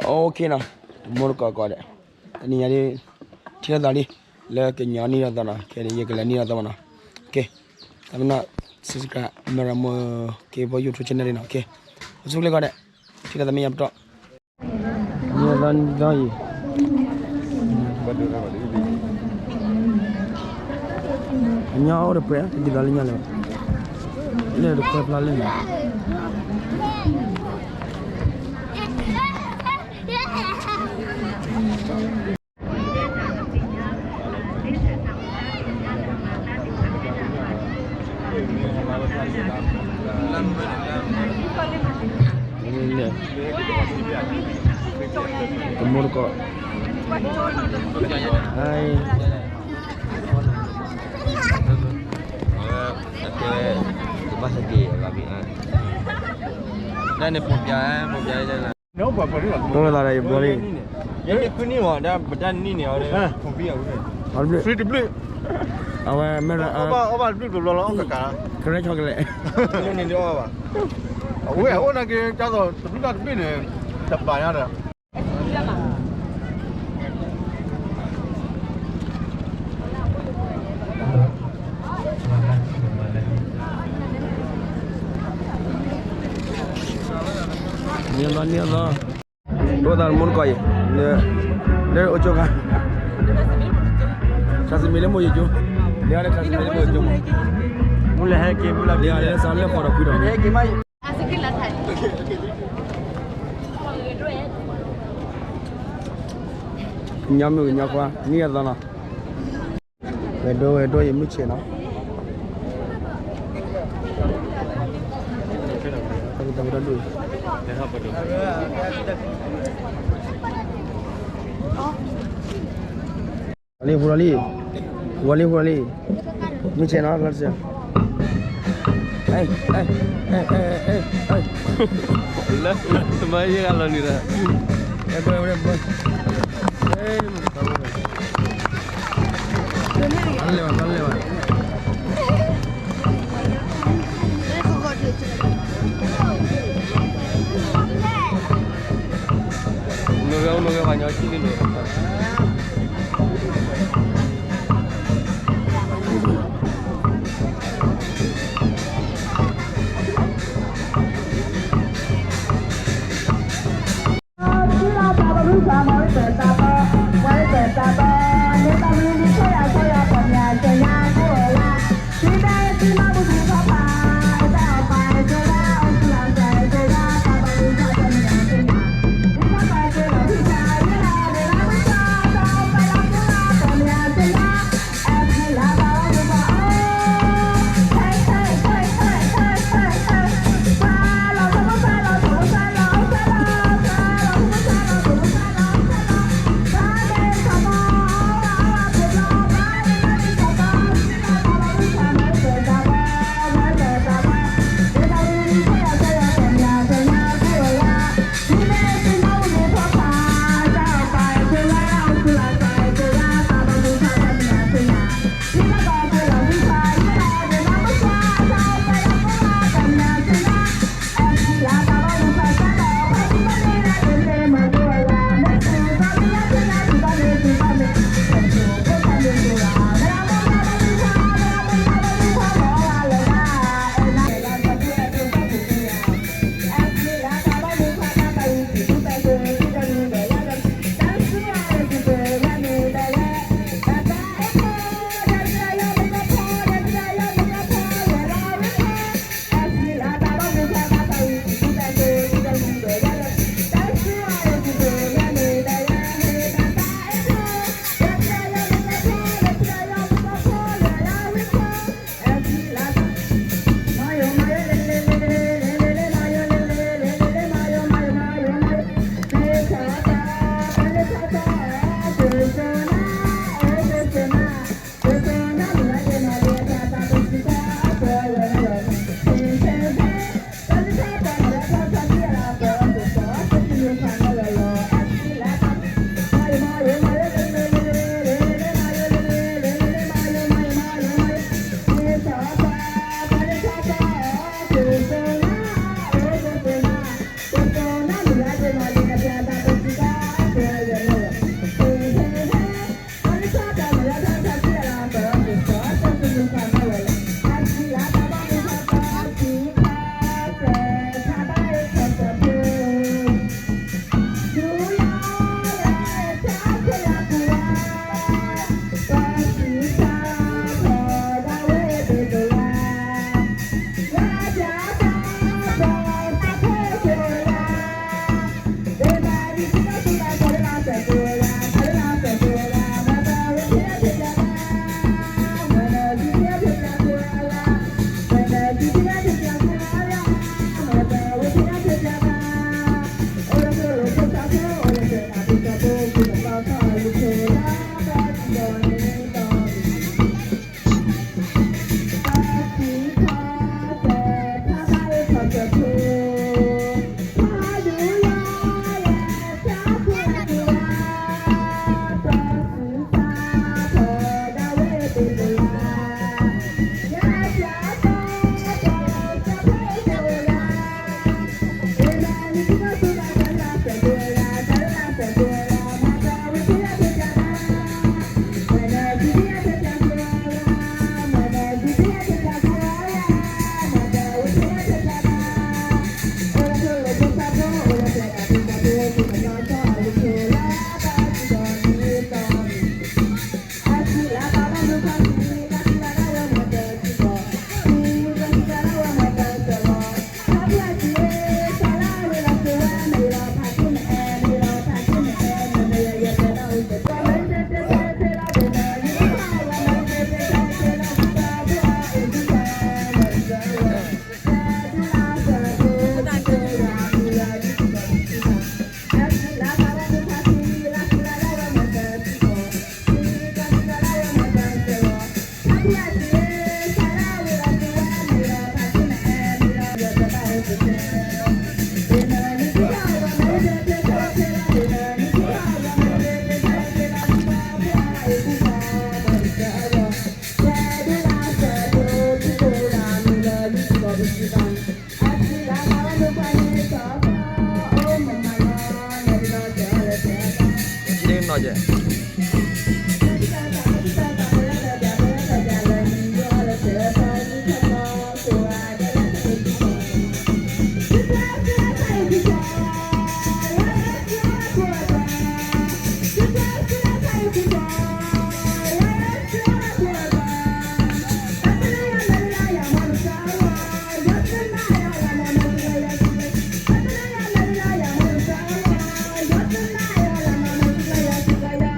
ok nào mua có đấy anh nhà đi chia ra đi là cái nhà này là nào cái này cái này là nào ok tao nó subscribe mà mua cái vào YouTube channel này ok giúp lấy cái đấy thì là tao mình làm nhiều lần rồi nhau được phải đi vào lên nhau này ini được phải vào lên này ini kemur kok hai bahasa dia kami dan ni pompiai dia lah no apa lah no lah dia boleh yang ni ni wah dah badan ni ni ada pompiai ada free to play awak mana awak beli dulu lah kakak kena coklat ni dia apa awak nak ke jatuh tapi tak beli ni tak bayar dah ni Allah dua tahun mun kau ye le ojo kan kasih milih mau ojo dia ada kasih milih mau ojo mulai hai ke mulai dia ada salah para piro hai ke mai asik lah thai nyam nya kwa ni ada na edo ye mu che na kita dulu Wali ni channel lar se hey lah semaya kalau ni dah boleh lewat Unoga banyak sini loh. Thank you.